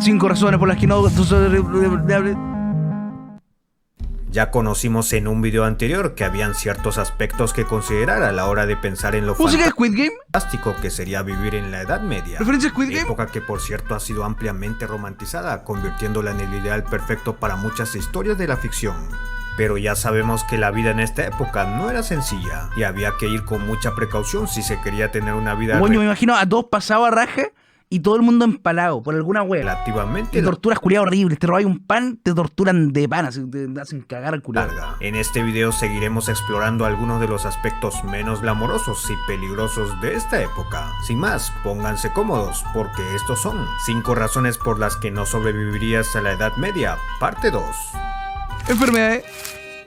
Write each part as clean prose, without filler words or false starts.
5 razones por las que no... Ya conocimos en un video anterior que habían ciertos aspectos que considerar a la hora de pensar en lo ¿Música de Squid Game? fantástico que sería vivir en la Edad Media. ¿Referencia a Squid Game? Época que por cierto ha sido ampliamente romantizada, convirtiéndola en el ideal perfecto para muchas historias de la ficción. Pero ya sabemos que la vida en esta época no era sencilla y había que ir con mucha precaución si se quería tener una vida Bueno, yo me imagino a todos pasados a raja y todo el mundo empalado por alguna wea. relativamente Te torturas culiado horrible, te robáis un pan, te torturan de pan, así te hacen cagar al culiado. larga. En este video seguiremos explorando algunos de los aspectos menos glamorosos y peligrosos de esta época. Sin más, pónganse cómodos porque estos son 5 razones por las que no sobrevivirías a la Edad Media, parte 2. Enfermedades.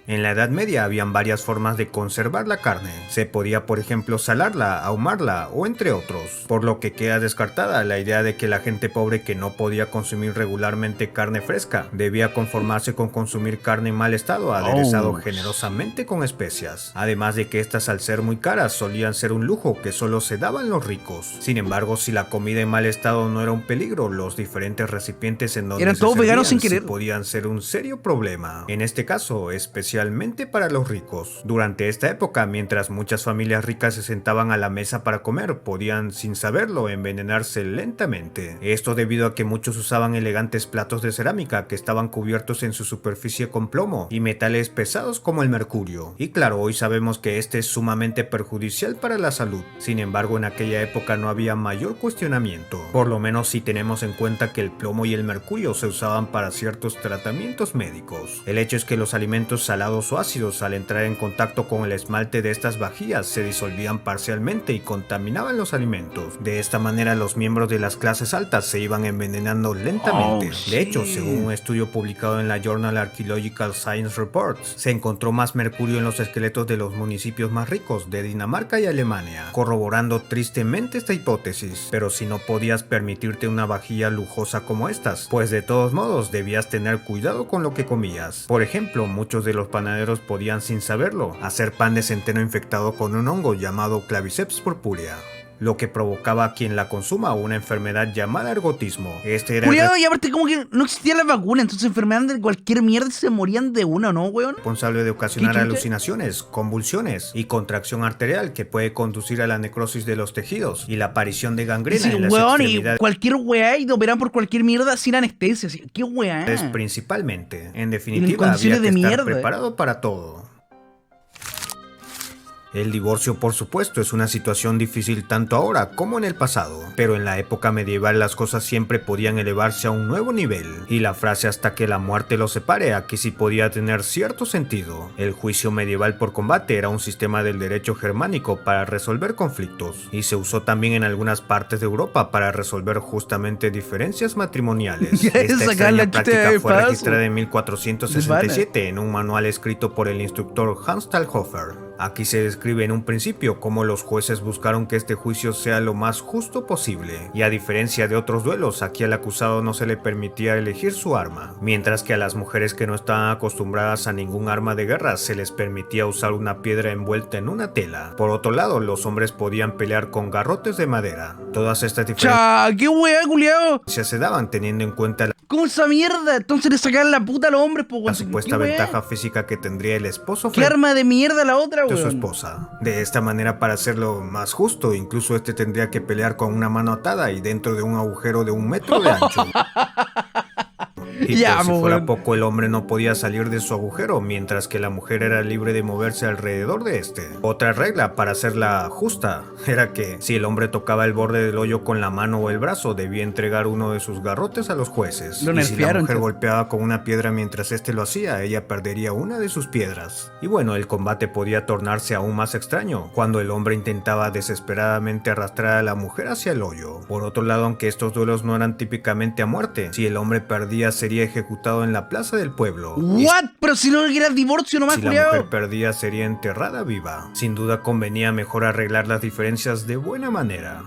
En la Edad Media habían varias formas de conservar la carne. Se podía, por ejemplo, salarla, ahumarla o entre otros, por lo que queda descartada la idea de que la gente pobre que no podía consumir regularmente carne fresca debía conformarse con consumir carne en mal estado, aderezado generosamente con especias. Además de que estas, al ser muy caras, solían ser un lujo que solo se daban los ricos. Sin embargo, si la comida en mal estado no era un peligro, los diferentes recipientes en donde eran se todos veganos sin servían querer. sí podían ser un serio problema. En este caso, especialmente para los ricos. Durante esta época, mientras muchas familias ricas se sentaban a la mesa para comer, podían, sin saberlo, envenenarse lentamente. Esto debido a que muchos usaban elegantes platos de cerámica que estaban cubiertos en su superficie con plomo y metales pesados como el mercurio. Y claro, hoy sabemos que este es sumamente perjudicial para la salud. Sin embargo, en aquella época no había mayor cuestionamiento. Por lo menos si tenemos en cuenta que el plomo y el mercurio se usaban para ciertos tratamientos médicos. El hecho es que los alimentos salados o ácidos, al entrar en contacto con el esmalte de estas vajillas, se disolvían parcialmente y contaminaban los alimentos. De esta manera, los miembros de las clases altas se iban envenenando lentamente. De hecho, según un estudio publicado en la Journal Archaeological Science Reports, se encontró más mercurio en los esqueletos de los municipios más ricos de Dinamarca y Alemania, corroborando tristemente esta hipótesis. Pero si no podías permitirte una vajilla lujosa como estas, pues de todos modos debías tener cuidado con lo que comías. Por ejemplo, muchos de los panaderos podían, sin saberlo, hacer pan de centeno infectado con un hongo llamado Claviceps purpurea, lo que provocaba a quien la consuma una enfermedad llamada ergotismo. Este era Cuidado, y aparte como que no existía la vacuna, entonces enfermedades de cualquier mierda se morían de una, ¿no, weón? responsable de ocasionar ¿Qué chucha? alucinaciones, convulsiones y contracción arterial que puede conducir a la necrosis de los tejidos y la aparición de gangrena Sí, en las weón, y extremidades cualquier weá y te operan por cualquier mierda sin anestesia, así, qué weá. principalmente. En Y definitiva, en condiciones había que de estar mierda. preparado para todo. El divorcio, por supuesto, es una situación difícil tanto ahora como en el pasado, pero en la época medieval las cosas siempre podían elevarse a un nuevo nivel, y la frase "hasta que la muerte los separe" aquí sí podía tener cierto sentido. El juicio medieval por combate era un sistema del derecho germánico para resolver conflictos, y se usó también en algunas partes de Europa para resolver justamente diferencias matrimoniales. Ya es Esta sacar la extraña chucha práctica de fue paso. registrada en 1467 en un manual escrito por el instructor Hans Talhofer. Aquí se describe en un principio cómo los jueces buscaron que este juicio sea lo más justo posible, y a diferencia de otros duelos, aquí al acusado no se le permitía elegir su arma, mientras que a las mujeres que no estaban acostumbradas a ningún arma de guerra se les permitía usar una piedra envuelta en una tela. Por otro lado, los hombres podían pelear con garrotes de madera. Todas estas diferencias Cha, qué weá, culiao. se daban teniendo en cuenta ¿Cómo esa mierda? Entonces le sacaban la puta a los hombres, pues, la weón. supuesta ¿Qué weá? ventaja física que tendría el esposo ¿Qué frente arma de mierda la otra, de su weón? esposa. De esta manera, para hacerlo más justo, incluso este tendría que pelear con una mano atada y dentro de un agujero de 1 metro de ancho. Y Ya, por si po, fuera weón. poco, el hombre no podía salir de su agujero, mientras que la mujer era libre de moverse alrededor de este. Otra regla, para hacerla justa, era que si el hombre tocaba el borde del hoyo con la mano o el brazo, debía entregar uno de sus garrotes a los jueces. Lo Y si la nerfearon, mujer chaval. golpeaba con una piedra mientras este lo hacía, ella perdería una de sus piedras. Y bueno, el combate podía tornarse aún más extraño, cuando el hombre intentaba desesperadamente arrastrar a la mujer hacia el hoyo. Por otro lado, aunque estos duelos no eran típicamente a muerte, si el hombre perdía sería ejecutado en la plaza del pueblo. Y ¿What? Pero si no era divorcio nomás, si la culiao. mujer perdía sería enterrada viva. Sin duda convenía mejor arreglar las diferencias de buena manera.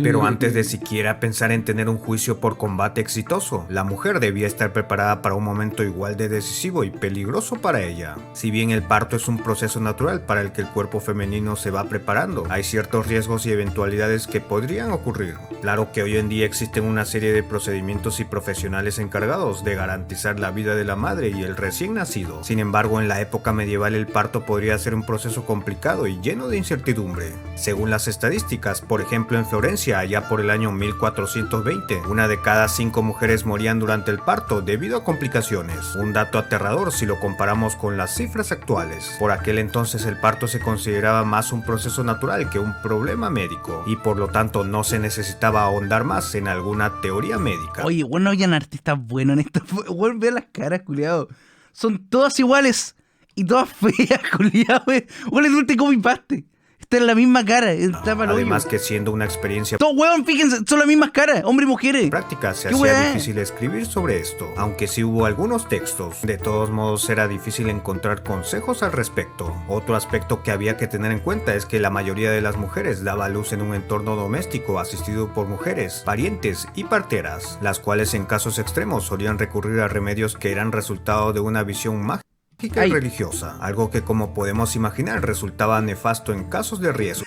Pero antes de siquiera pensar en tener un juicio por combate exitoso, la mujer debía estar preparada para un momento igual de decisivo y peligroso para ella. Si bien el parto es un proceso natural para el que el cuerpo femenino se va preparando, hay ciertos riesgos y eventualidades que podrían ocurrir. Claro que hoy en día existen una serie de procedimientos y profesionales encargados de garantizar la vida de la madre y el recién nacido. Sin embargo, en la época medieval el parto podría ser un proceso complicado y lleno de incertidumbre. Según las estadísticas, por ejemplo en Florencia, allá por el año 1420, una de cada 5 mujeres morían durante el parto debido a complicaciones. Un dato aterrador si lo comparamos con las cifras actuales. Por aquel entonces el parto se consideraba más un proceso natural que un problema médico, y por lo tanto no se necesitaba ahondar más en alguna teoría médica. Oye, bueno, habían artistas buenos en esto. Bueno, ve las caras, culiado. Son todas iguales y todas feas, culiado. Bueno, tú te copy-paste. Está en la misma cara. Está para Además que siendo una experiencia todo, weón, fíjense, son las mismas caras, hombres y mujeres. práctica se ¿Qué hacía weá? difícil escribir sobre esto, aunque sí hubo algunos textos. De todos modos era difícil encontrar consejos al respecto. Otro aspecto que había que tener en cuenta es que la mayoría de las mujeres daba a luz en un entorno doméstico asistido por mujeres, parientes y parteras, las cuales en casos extremos solían recurrir a remedios que eran resultado de una visión mágica y religiosa, algo que como podemos imaginar resultaba nefasto en casos de riesgo.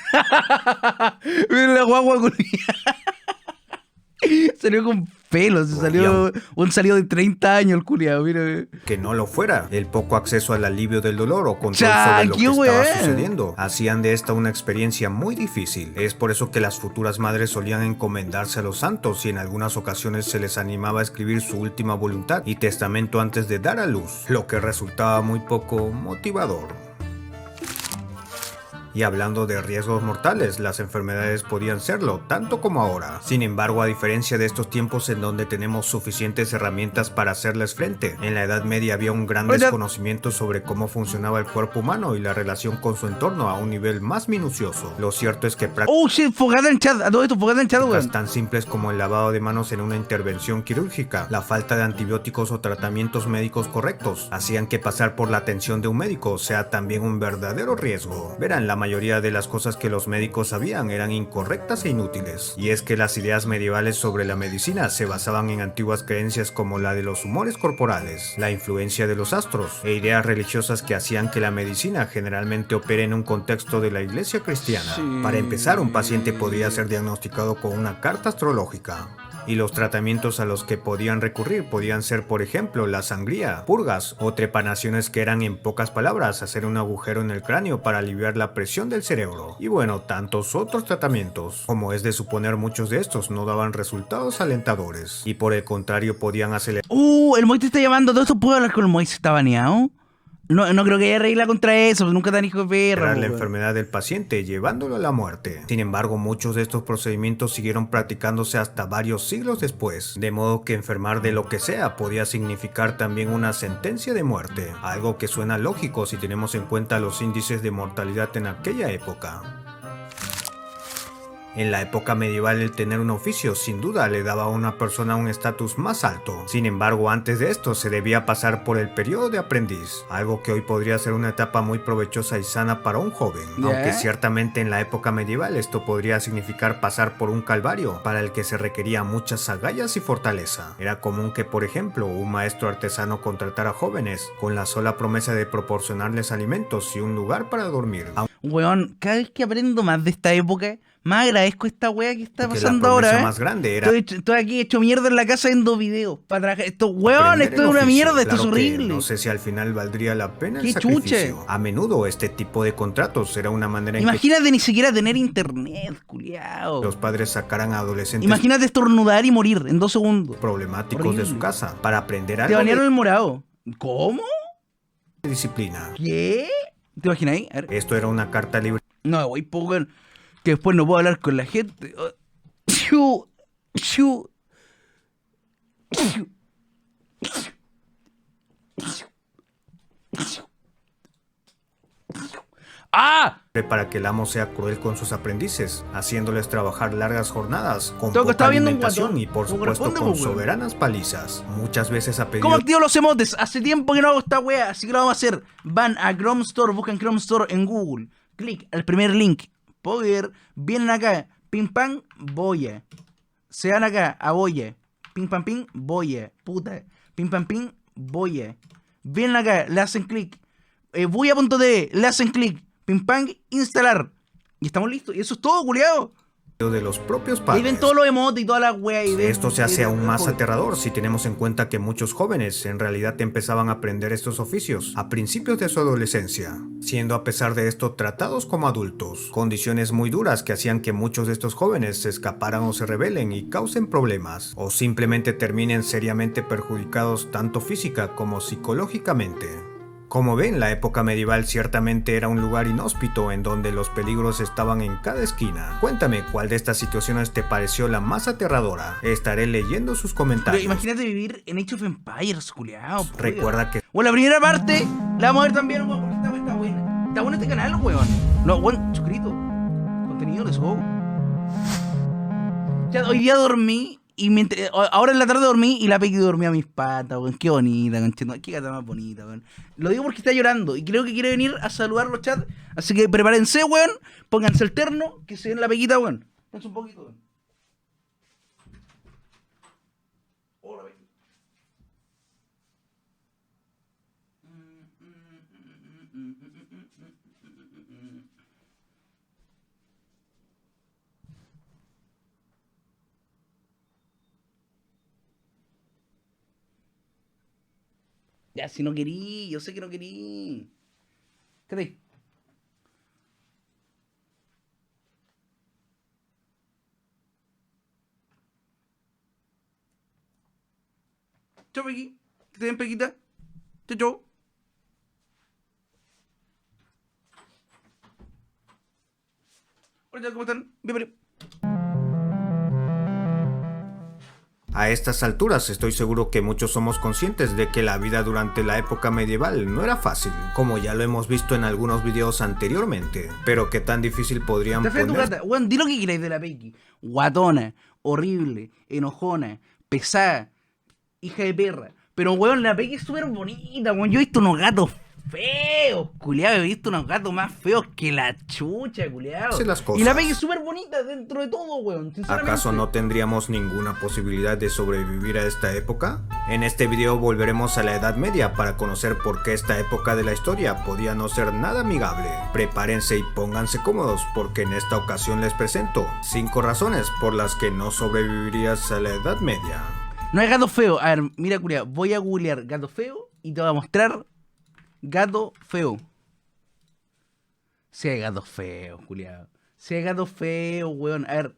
Mira la guagua, culiado. Salió con pelos, salió de 30 años el culiado, mira. Que no lo fuera, el poco acceso al alivio del dolor o control Cha, sobre lo que qué estaba weá. sucediendo hacían de esta una experiencia muy difícil. Es por eso que las futuras madres solían encomendarse a los santos y en algunas ocasiones se les animaba a escribir su última voluntad y testamento antes de dar a luz, lo que resultaba muy poco motivador. Y hablando de riesgos mortales, las enfermedades podían serlo, tanto como ahora. Sin embargo, a diferencia de estos tiempos en donde tenemos suficientes herramientas para hacerles frente, en la Edad Media había un gran desconocimiento sobre cómo funcionaba el cuerpo humano y la relación con su entorno a un nivel más minucioso. Lo cierto es que Oh shit, fogada en chat, a todo esto, fogada en chat, prácticas weón. tan simples como el lavado de manos en una intervención quirúrgica, la falta de antibióticos o tratamientos médicos correctos, hacían que pasar por la atención de un médico sea también un verdadero riesgo. Verán, la mayoría de las cosas que los médicos sabían eran incorrectas e inútiles, y es que las ideas medievales sobre la medicina se basaban en antiguas creencias como la de los humores corporales, la influencia de los astros, e ideas religiosas que hacían que la medicina generalmente opere en un contexto de la iglesia cristiana. Sí. Para empezar, un paciente podría ser diagnosticado con una carta astrológica, y los tratamientos a los que podían recurrir podían ser, por ejemplo, la sangría, purgas o trepanaciones, que eran, en pocas palabras, hacer un agujero en el cráneo para aliviar la presión del cerebro. Y bueno, tantos otros tratamientos. Como es de suponer, muchos de estos no daban resultados alentadores, y por el contrario podían acelerar El Moy te está llamando, todo esto puedo hablar con el Moy, ¿está baneado? No creo que haya regla contra eso, nunca tan hijo de perra, la weón. enfermedad del paciente, llevándolo a la muerte. Sin embargo, muchos de estos procedimientos siguieron practicándose hasta varios siglos después, de modo que enfermar de lo que sea podía significar también una sentencia de muerte, algo que suena lógico si tenemos en cuenta los índices de mortalidad en aquella época. En la época medieval, el tener un oficio sin duda le daba a una persona un estatus más alto. Sin embargo, antes de esto se debía pasar por el periodo de aprendiz, algo que hoy podría ser una etapa muy provechosa y sana para un joven. Aunque ciertamente en la época medieval esto podría significar pasar por un calvario para el que se requería muchas agallas y fortaleza. Era común que, por ejemplo, un maestro artesano contratara jóvenes con la sola promesa de proporcionarles alimentos y un lugar para dormir. Weón, cada vez que aprendo más de esta época, más agradezco esta wea que está Porque pasando la promesa ahora, más grande era Estoy aquí hecho mierda en la casa viendo videos para trabajar. Esto, weón, aprender esto el es una oficio. mierda, esto Claro es que horrible. no sé si al final valdría la pena el ¡Qué sacrificio. chuche! A menudo este tipo de contratos era una manera en que Imagínate ni siquiera tener internet, culiao. los padres sacaran a adolescentes Imagínate estornudar y morir en 2 segundos. problemáticos Horrible. de su casa para aprender Te algo banearon el morado. ¿Cómo? de disciplina. ¿Qué? ¿Te imaginas ahí? A ver. Esto era una carta libre No, voy poco que después no puedo hablar con la gente. Chu, chu, chu. ¡Ah! para que el amo sea cruel con sus aprendices, haciéndoles trabajar largas jornadas, con Tengo que poca estar viendo un alimentación guatón. y por ¿Cómo supuesto corresponde, con pues, weón? soberanas palizas. Muchas veces a pedido ¿Cómo activo los emotes? Hace tiempo que no hago esta wea, así que lo vamos a hacer. Van a Chrome Store, buscan Chrome Store en Google. Clic al primer link. Poder, vienen acá, pim pam, boya. Se van acá, a boya. Pim pam pim, boya. Puta. Pim pam pim, boya. Vienen acá, le hacen clic. Boya.tv, le hacen clic. Pim pam, instalar. Y estamos listos. Y eso es todo, culiado. De los propios Ahí padres. ven todos los emotes y todas las weas. Esto se hace aún más aterrador si tenemos en cuenta que muchos jóvenes en realidad empezaban a aprender estos oficios a principios de su adolescencia, siendo a pesar de esto tratados como adultos, condiciones muy duras que hacían que muchos de estos jóvenes se escaparan o se rebelen y causen problemas, o simplemente terminen seriamente perjudicados tanto física como psicológicamente. Como ven, la época medieval ciertamente era un lugar inhóspito en donde los peligros estaban en cada esquina. Cuéntame cuál de estas situaciones te pareció la más aterradora. Estaré leyendo sus comentarios. Pero imagínate vivir en Age of Empires, culiao. Recuerda que Bueno, la primera parte la vamos a ver también, weón, porque esta weá está buena. Está bueno este canal, weón. No, weón, suscrito. Contenido de show. Ya, hoy día dormí y ahora en la tarde dormí y la Pequi dormía a mis patas, weón. Qué bonita, conchito. Qué gata más bonita, weón. Lo digo porque está llorando y creo que quiere venir a saludar los chats. Así que prepárense, weón. Pónganse el terno, que se den la Pequita, weón. Pónganse un poquito, weón. Hola, Pequi. Ya, si no querí, yo sé que no querí. ¿Qué te? Chau, Pequi. Que te den, Pequita. Chau, chau. Hola, ¿cómo están? Bienvenido. a estas alturas estoy seguro que muchos somos conscientes de que la vida durante la época medieval no era fácil, como ya lo hemos visto en algunos videos anteriormente, pero qué tan difícil podrían Está fea tu poner... gata. Weón, di lo que queráis de la Pequi. Guatona, horrible, enojona, pesada, hija de perra. Pero, weón, la Pequi es súper bonita, weón. Yo he visto unos gatos feos, culiado. He visto unos gatos más feos que la chucha, culiado. Hace las cosas. Y la Pequi es súper bonita dentro de todo, weón. Sinceramente. ¿Acaso no tendríamos ninguna posibilidad de sobrevivir a esta época? En este video volveremos a la Edad Media para conocer por qué esta época de la historia podía no ser nada amigable. Prepárense y pónganse cómodos porque en esta ocasión les presento 5 razones por las que no sobrevivirías a la Edad Media. No hay gato feo. A ver, mira, culiado. Voy a googlear gato feo y te voy a mostrar gato feo. Si hay gato feo, culiado. Si hay gato feo, weón. A ver.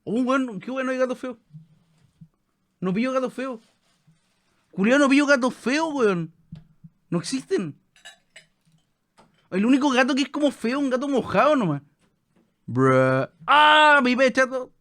Weón, qué bueno hay gato feo. No pillo gato feo. Culiado, no pillo gato feo, weón. No existen. El único gato que es como feo, un gato mojado nomás. Bruh. ¡Ah! Mi pechato.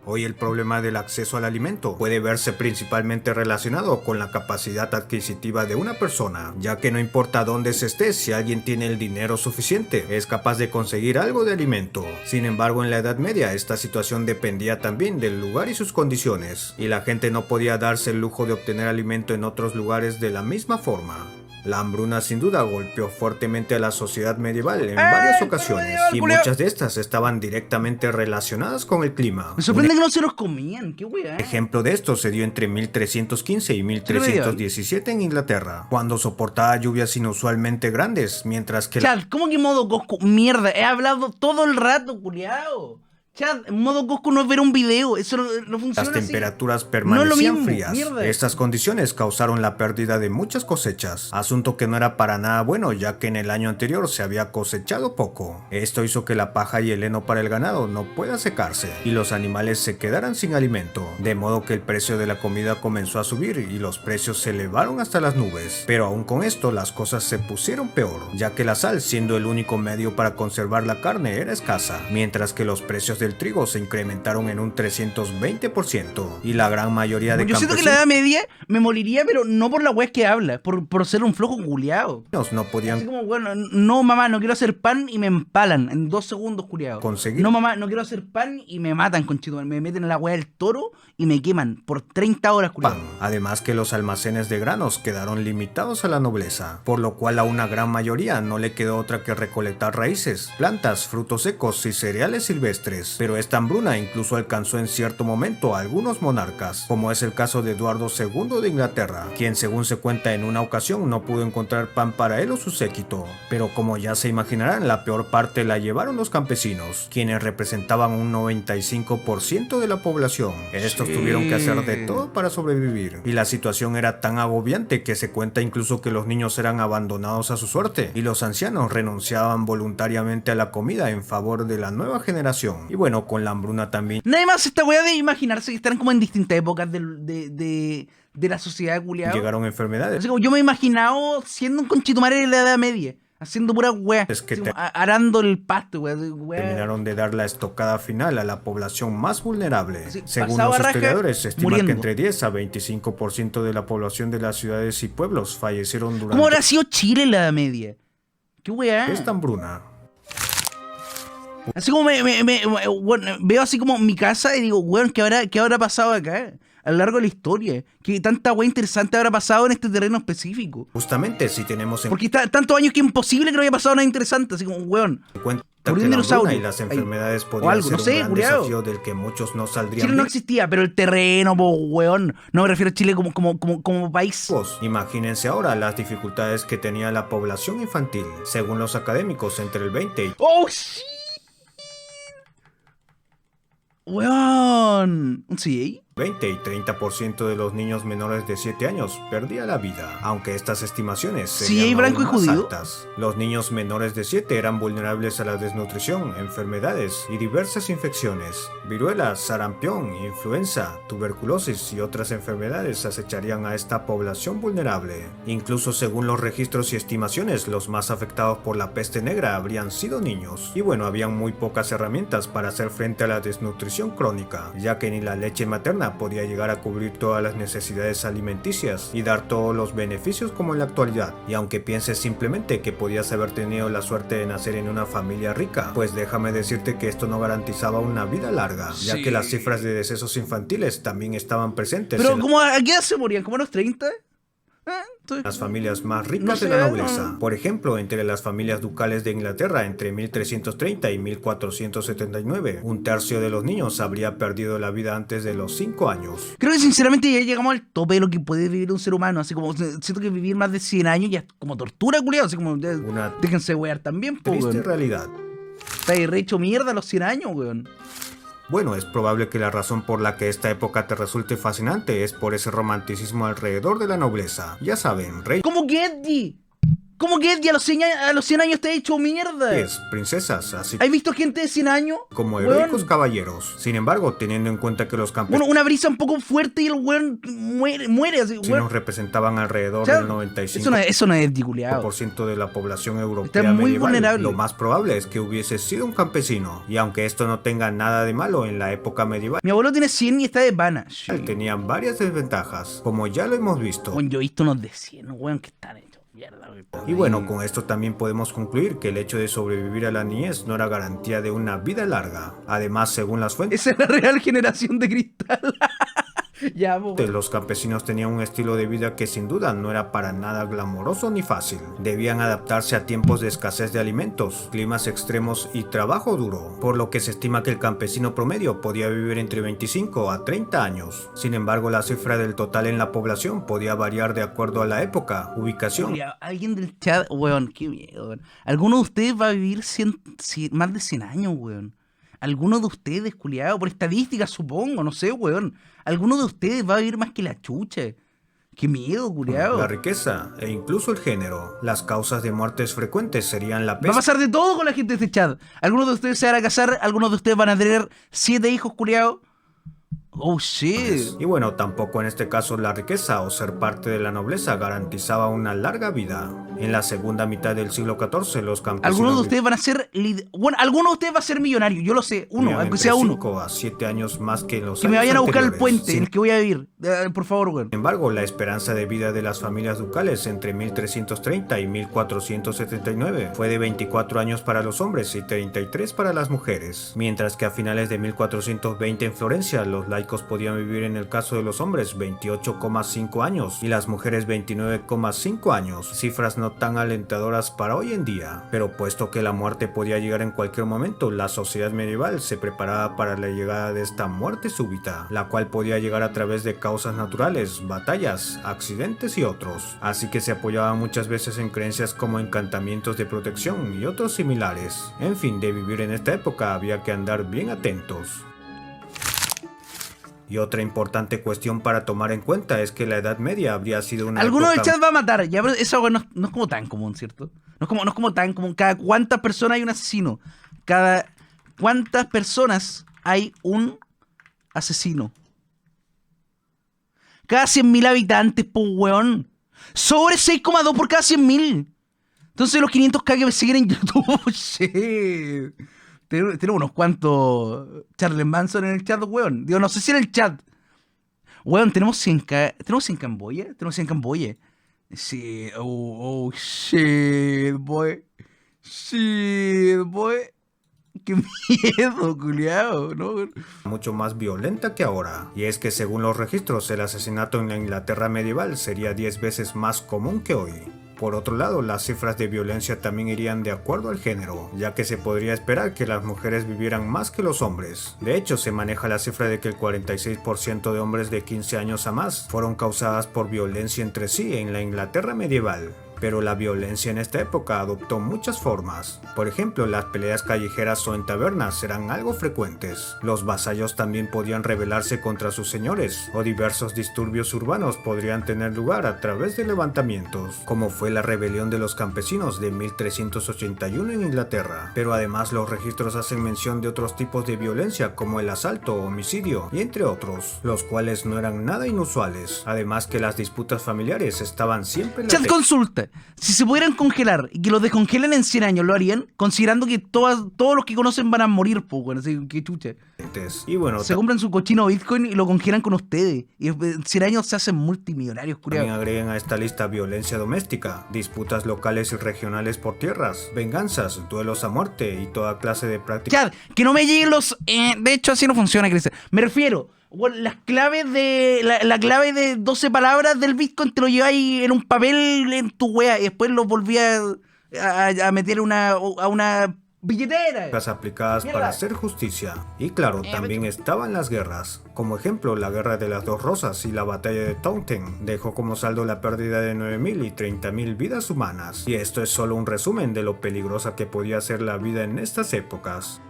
Hoy el problema del acceso al alimento puede verse principalmente relacionado con la capacidad adquisitiva de una persona, ya que no importa dónde se esté, si alguien tiene el dinero suficiente, es capaz de conseguir algo de alimento. Sin embargo, en la Edad Media esta situación dependía también del lugar y sus condiciones, y la gente no podía darse el lujo de obtener alimento en otros lugares de la misma forma. La hambruna sin duda golpeó fuertemente a la sociedad medieval en varias ocasiones, y muchas de estas estaban directamente relacionadas con el clima. Me sorprende que no se los comían, qué weá. Ejemplo de esto se dio entre 1315 y 1317 en Inglaterra, cuando soportaba lluvias inusualmente grandes, mientras que... Chad, ¿cómo que modo Cosco? Mierda, he hablado todo el rato, culiao. Chad, modo Cosco no es ver un video, eso no funciona Las así. temperaturas No es permanecían lo mismo, frías. mierda. Estas condiciones causaron la pérdida de muchas cosechas, asunto que no era para nada bueno ya que en el año anterior se había cosechado poco. Esto hizo que la paja y el heno para el ganado no pueda secarse y los animales se quedaran sin alimento, de modo que el precio de la comida comenzó a subir y los precios se elevaron hasta las nubes. Pero aún con esto las cosas se pusieron peor, ya que la sal, siendo el único medio para conservar la carne, era escasa, mientras que los precios del trigo se incrementaron en un 320% y la gran mayoría de Yo siento que la Edad Media me moriría, pero no por la weá que habla, por ser un flojo culiao. no podían Así como, bueno, no mamá, no quiero hacer pan y me empalan en 2 segundos, culiao. conseguir No mamá, no quiero hacer pan y me matan, conchito. Me meten en la weá del toro y me queman por 30 horas, culiao. pan. Además que los almacenes de granos quedaron limitados a la nobleza, por lo cual a una gran mayoría no le quedó otra que recolectar raíces, plantas, frutos secos y cereales silvestres. Pero esta hambruna incluso alcanzó en cierto momento a algunos monarcas, como es el caso de Eduardo II de Inglaterra, quien según se cuenta en una ocasión no pudo encontrar pan para él o su séquito. Pero como ya se imaginarán, la peor parte la llevaron los campesinos, quienes representaban un 95% de la población. Estos tuvieron que hacer de todo para sobrevivir, y la situación era tan agobiante que se cuenta incluso que los niños eran abandonados a su suerte, y los ancianos renunciaban voluntariamente a la comida en favor de la nueva generación. Y bueno, con la hambruna también Nada más esta weá de imaginarse que estarán como en distintas épocas de la sociedad, culiao. llegaron enfermedades. Así como yo me he imaginado siendo un conchetumare de la Edad Media, haciendo pura weá, Es que así como arando el pasto, weá. Terminaron de dar la estocada final a la población más vulnerable. Sí, Según pasaba los raja, historiadores, se estima muriendo. que entre 10 a 25% de la población de las ciudades y pueblos fallecieron ¿Cómo durante habrá sido Chile en la Edad Media? ¿Qué weá? esta hambruna. Así como bueno, veo así como mi casa y digo, weón, ¿qué habrá pasado acá? A lo largo de la historia. ¿Qué tanta weá interesante habrá pasado en este terreno específico? Justamente si tenemos en Porque está tantos años que es imposible que no haya pasado nada interesante. Así como, weón, cuenta por que un la dinosaurio. hambruna y las Ahí. enfermedades O podían algo, ser no sé, un gran culiao. desafío del que muchos no saldrían Chile no existía, pero el terreno, po, weón. No me refiero a Chile como país. vivos. Imagínense ahora las dificultades que tenía la población infantil. Según los académicos, entre el 20 y ¡Oh, sí! Weón. ¿Sí? 20 y 30% de los niños menores de 7 años perdía la vida, aunque estas estimaciones Sí, serían hay blanco aún y más judío. altas. Los niños menores de 7 eran vulnerables a la desnutrición, enfermedades y diversas infecciones. Viruela, sarampión, influenza, tuberculosis y otras enfermedades acecharían a esta población vulnerable. Incluso según los registros y estimaciones, los más afectados por la peste negra habrían sido niños. Y bueno, habían muy pocas herramientas para hacer frente a la desnutrición crónica, ya que ni la leche materna podía llegar a cubrir todas las necesidades alimenticias y dar todos los beneficios como en la actualidad. Y aunque pienses simplemente que podías haber tenido la suerte de nacer en una familia rica, pues déjame decirte que esto no garantizaba una vida larga, ya Sí. que las cifras de decesos infantiles también estaban presentes Pero, en ¿cómo a qué edad se morían? ¿Como a los 30? las familias más ricas No sé, de la nobleza. no. Por ejemplo, entre las familias ducales de Inglaterra entre 1330 y 1479, un tercio de los niños habría perdido la vida antes de los 5 años. Creo que sinceramente ya llegamos al tope de lo que puede vivir un ser humano. Así como siento que vivir más de 100 años ya es como tortura, culiado. Así como Una déjense wear también, po, triste weón. realidad. Está ahí re hecho mierda a los 100 años, weón. Bueno, es probable que la razón por la que esta época te resulte fascinante es por ese romanticismo alrededor de la nobleza. Ya saben, reyes, ¿Cómo que Eddie? ¿Cómo que Eddie a los 100 años te ha hecho mierda? princesas, así ¿Has visto gente de 100 años? como Weón. heroicos caballeros. Sin embargo, teniendo en cuenta que los campesinos Bueno, una brisa un poco fuerte y el weón muere así, weón. representaban alrededor O sea, del 95% eso no es Eddie, culiao. de la población europea Está muy medieval, vulnerable. lo más probable es que hubiese sido un campesino. Y aunque esto no tenga nada de malo en la época medieval, Mi abuelo tiene 100 y está de pana. tenían varias desventajas, como ya lo hemos visto. Weón, yo he visto unos de 100, weón, que están hechos mierda, weón. Y bueno, con esto también podemos concluir que el hecho de sobrevivir a la niñez no era garantía de una vida larga. Además, según las fuentes, Esa es la real generación de cristal. Ya, po, weón. los campesinos tenían un estilo de vida que sin duda no era para nada glamoroso ni fácil. Debían adaptarse a tiempos de escasez de alimentos, climas extremos y trabajo duro, por lo que se estima que el campesino promedio podía vivir entre 25 a 30 años. Sin embargo, la cifra del total en la población podía variar de acuerdo a la época, ubicación Culiao, alguien del chat, weón, qué miedo, weón. ¿Alguno de ustedes va a vivir más de 100 años, weón? ¿Alguno de ustedes, culiado? Por estadística, supongo, no sé, weón. ¿Alguno de ustedes va a vivir más que la chucha? Qué miedo, culiado. la riqueza e incluso el género. Las causas de muertes frecuentes serían la Va a peste, pasar de todo con la gente de este chat. Algunos de ustedes se van a casar, algunos de ustedes van a tener 7 hijos, culiado. Oh, shit. Y bueno, tampoco en este caso la riqueza o ser parte de la nobleza garantizaba una larga vida. En la segunda mitad del siglo XIV, los Algunos de campesinos ustedes van a ser... Bueno, algunos de ustedes va a ser millonario, yo lo sé. Uno, vivían aunque entre sea uno. 5 a 7 años más que en los Que me años vayan a buscar el anteriores. puente en el que voy a vivir. Por favor, weón. Sin embargo, la esperanza de vida de las familias ducales entre 1330 y 1479 fue de 24 años para los hombres y 33 para las mujeres, mientras que a finales de 1420 en Florencia los laicos podían vivir en el caso de los hombres 28,5 años y las mujeres 29,5 años, cifras no tan alentadoras para hoy en día, pero puesto que la muerte podía llegar en cualquier momento, la sociedad medieval se preparaba para la llegada de esta muerte súbita, la cual podía llegar a través de causas naturales, batallas, accidentes y otros, así que se apoyaba muchas veces en creencias como encantamientos de protección y otros similares. En fin, de vivir en esta época había que andar bien atentos. Y otra importante cuestión para tomar en cuenta es que la Edad Media habría sido una Alguno del época... chat va a matar. Ya, pero eso weón, no es como tan común, ¿cierto? No es como tan común. Cada cuántas personas hay un asesino. Cada cuántas personas hay un asesino. Cada 100.000 habitantes, po, weón. Sobre 6,2 por cada 100.000. Entonces los 500k que me siguen en YouTube, shit. Tenemos unos cuantos Charles Manson en el chat, weón. Digo, no sé si en el chat. Weón, tenemos 100k. ¿Tenemos 100 Camboya? Tenemos 100 Camboya. Sí, oh, shit, boy. Shit, boy. Qué miedo, culiao, ¿no? mucho más violenta que ahora, y es que según los registros el asesinato en la Inglaterra medieval sería 10 veces más común que hoy. Por otro lado, las cifras de violencia también irían de acuerdo al género, ya que se podría esperar que las mujeres vivieran más que los hombres. De hecho, se maneja la cifra de que el 46% de hombres de 15 años a más fueron causadas por violencia entre sí en la Inglaterra medieval. Pero la violencia en esta época adoptó muchas formas. Por ejemplo, las peleas callejeras o en tabernas eran algo frecuentes. Los vasallos también podían rebelarse contra sus señores, o diversos disturbios urbanos podrían tener lugar a través de levantamientos, como fue la rebelión de los campesinos de 1381 en Inglaterra. Pero además los registros hacen mención de otros tipos de violencia como el asalto, homicidio y entre otros, los cuales no eran nada inusuales. Además que las disputas familiares estaban siempre Chat consulta. Si se pudieran congelar y que los descongelen en 100 años, ¿lo harían? Considerando que todos los que conocen van a morir, pues, bueno, así que chucha. Y bueno, se compran su cochino Bitcoin y lo congelan con ustedes. Y en 100 años se hacen multimillonarios, también curiado. agreguen a esta lista violencia doméstica, disputas locales y regionales por tierras, venganzas, duelos a muerte y toda clase de prácticas. Chat, que no me lleguen los... de hecho, así no funciona, Cristian. Me refiero... Bueno, las claves de. La clave de 12 palabras del Bitcoin te lo lleváis en un papel en tu wea y después lo volví a meter a una billetera. Aplicadas Mierda. para hacer justicia. Y claro, también estaban las guerras. Como ejemplo, la guerra de las dos rosas y la batalla de Taunton dejó como saldo la pérdida de 9.000 y 30.000 vidas humanas. Y esto es solo un resumen de lo peligrosa que podía ser la vida en estas épocas.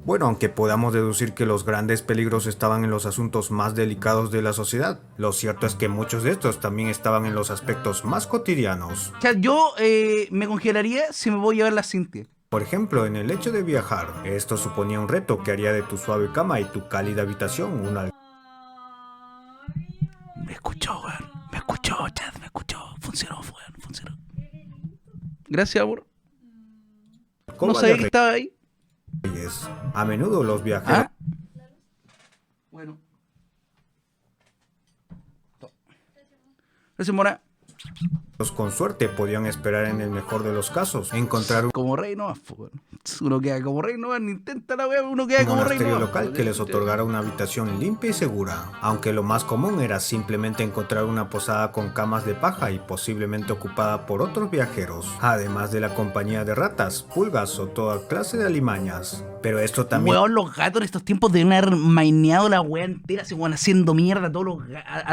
Bueno, aunque podamos deducir que los grandes peligros estaban en los asuntos más delicados de la sociedad, lo cierto es que muchos de estos también estaban en los aspectos más cotidianos. O sea, yo me congelaría si me voy a llevar la Cintia. Por ejemplo, en el hecho de viajar, esto suponía un reto que haría de tu suave cama y tu cálida habitación una... Me escuchó, weón. Me escuchó, chat, me escuchó. Funcionó, weón, funcionó. Gracias, amor. No sabía que estaba ahí. A menudo los viajeros... ¿Ah? Bueno. Gracias, Mora. con suerte podían esperar en el mejor de los casos encontrar un Como rey no, uno queda como rey no, ni intenta la wea, uno queda como rey monasterio no. local que les otorgara una habitación limpia y segura, aunque lo más común era simplemente encontrar una posada con camas de paja y posiblemente ocupada por otros viajeros, además de la compañía de ratas, pulgas o toda clase de alimañas. Pero esto también... Weón, los gatos en estos tiempos deben haber maineado la wea entera, se van haciendo mierda a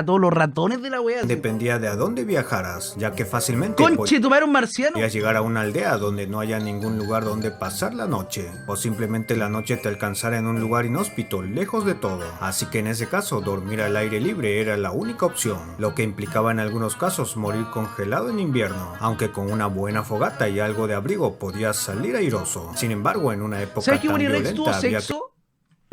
todos los ratones de la wea. dependía de a dónde viajaras, ya que fácilmente Conche, ¿tu un marciano? podías llegar a una aldea donde no haya ningún lugar donde pasar la noche, o simplemente la noche te alcanzara en un lugar inhóspito, lejos de todo. Así que en ese caso, dormir al aire libre era la única opción, lo que implicaba en algunos casos morir congelado en invierno, aunque con una buena fogata y algo de abrigo podías salir airoso. Sin embargo, en una época ¿Sabes que tan Willy Rex tuvo violenta había sexo?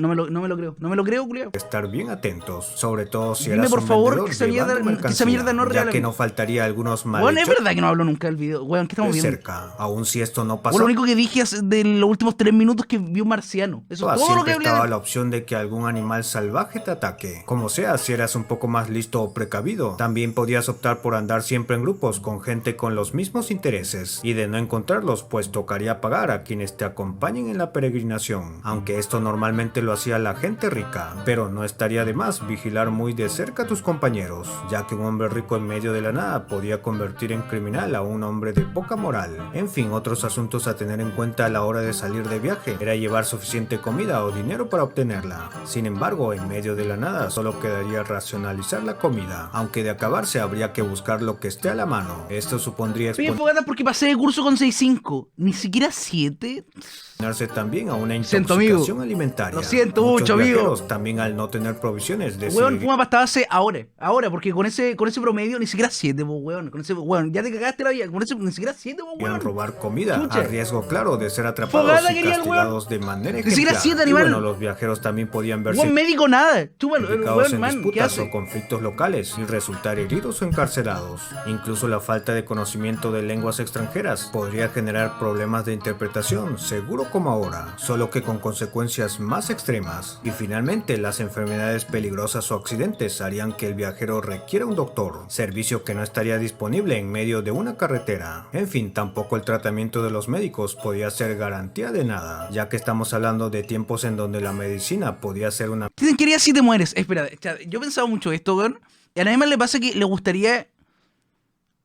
No me lo creo. No me lo creo, culiao. Estar bien atentos, sobre todo si Dime, eras por un favor, vendedor que esa mierda- llevando que esa mierda no es mercancía, real, ya que amigo. no faltaría algunos Weón, es malhechores verdad que no hablo nunca del video. Weón, ¿qué estamos de viendo? cerca. Aun si esto no pasa, Weón, lo único que dije de los últimos 3 minutos que vi un marciano. Eso es todo lo que siempre hablé estaba de... la opción de que algún animal salvaje te ataque. Como sea, si eras un poco más listo o precavido, también podías optar por andar siempre en grupos con gente con los mismos intereses, y de no encontrarlos, pues tocaría pagar a quienes te acompañen en la peregrinación, aunque esto normalmente lo hacía la gente rica, pero no estaría de más vigilar muy de cerca a tus compañeros, ya que un hombre rico en medio de la nada podía convertir en criminal a un hombre de poca moral. En fin, otros asuntos a tener en cuenta a la hora de salir de viaje era llevar suficiente comida o dinero para obtenerla. Sin embargo, en medio de la nada solo quedaría racionalizar la comida, aunque de acabarse habría que buscar lo que esté a la mano. Esto supondría Oye, Fogata, porque pasé de curso con 6.5. Ni siquiera 7. exponerse también a una Siento, intoxicación amigo. alimentaria. Lo siento Muchos mucho, amigo. viajeros también al no tener provisiones Weón, fuma pasta base ahora, porque con ese promedio ni siquiera 7, weón. Con ese, weón, ya te cagaste la vida. Con ese ni siquiera 7, Podían weón. robar comida, Chucha. a riesgo claro de ser atrapados Fogata y quería el castigados de manera Ni siquiera ejemplar. 7, Y animal. bueno, los viajeros también podían verse Weón, médico nada. Chúpalo, implicados weón, en man, ¿qué disputas hace? o conflictos locales y resultar heridos o encarcelados. Incluso la falta de conocimiento de lenguas extranjeras podría generar problemas de interpretación, seguro como ahora, solo que con consecuencias más extremas. Y finalmente, las enfermedades peligrosas o accidentes harían que el viajero requiera un doctor, servicio que no estaría disponible en medio de una carretera. En fin, tampoco el tratamiento de los médicos podía ser garantía de nada, ya que estamos hablando de tiempos en donde la medicina podía ser una ¿Qué querías si te mueres? Espera, yo he pensado mucho esto, weón. Y a nadie más le pasa que le gustaría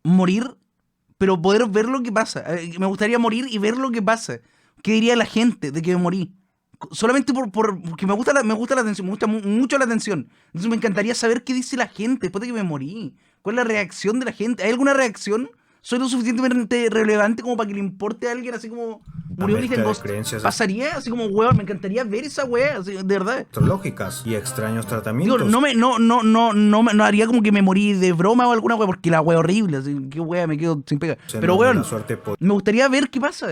morir, pero poder ver lo que pasa. Me gustaría morir y ver lo que pasa. ¿Qué diría la gente de que me morí? Solamente porque me gusta la atención, me gusta mucho la atención. Entonces me encantaría saber qué dice la gente después de que me morí. ¿Cuál es la reacción de la gente? ¿Hay alguna reacción? ¿Soy lo suficientemente relevante como para que le importe a alguien así como murió mezcla Kristen de Ghost? creencias ¿Pasaría? Así como, weón, me encantaría ver esa weá, así, de verdad. astrológicas y extraños Digo, tratamientos. no haría como que me morí de broma o alguna weá, porque la weá horrible, así, qué weá, me quedo sin pega. En Pero donde weón, la suerte me gustaría ver qué pasa.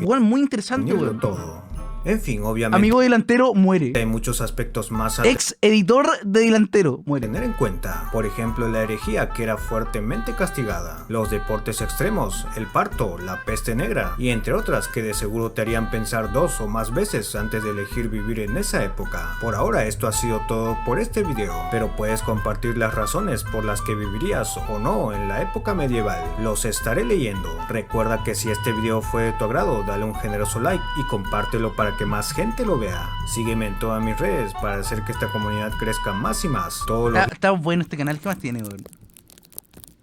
Weón, muy interesante, definirlo weón. todo. En fin, obviamente Amigo delantero muere. hay muchos aspectos más a Ex editor de delantero muere. tener en cuenta. Por ejemplo, la herejía, que era fuertemente castigada, los deportes extremos, el parto, la peste negra y entre otras que de seguro te harían pensar 2 o más veces antes de elegir vivir en esa época. Por ahora esto ha sido todo por este video, pero puedes compartir las razones por las que vivirías o no en la época medieval. Los estaré leyendo. Recuerda que si este video fue de tu agrado, dale un generoso like y compártelo para que más gente lo vea. Sígueme en todas mis redes para hacer que esta comunidad crezca más y más. Todo lo Está bueno este canal, ¿qué más tiene, weón?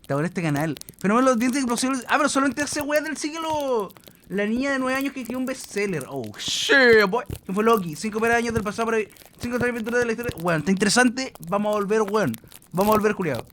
Está bueno este canal. Pero no los dientes de explosión. Ah, pero solamente hace weá del siglo. La niña de 9 años que escribió un bestseller. Oh, shit, boy. Que fue Loki. 5 años del pasado por ahí. 5 aventuras de la historia. Weón, está interesante. Vamos a volver, weón. Vamos a volver, culiado.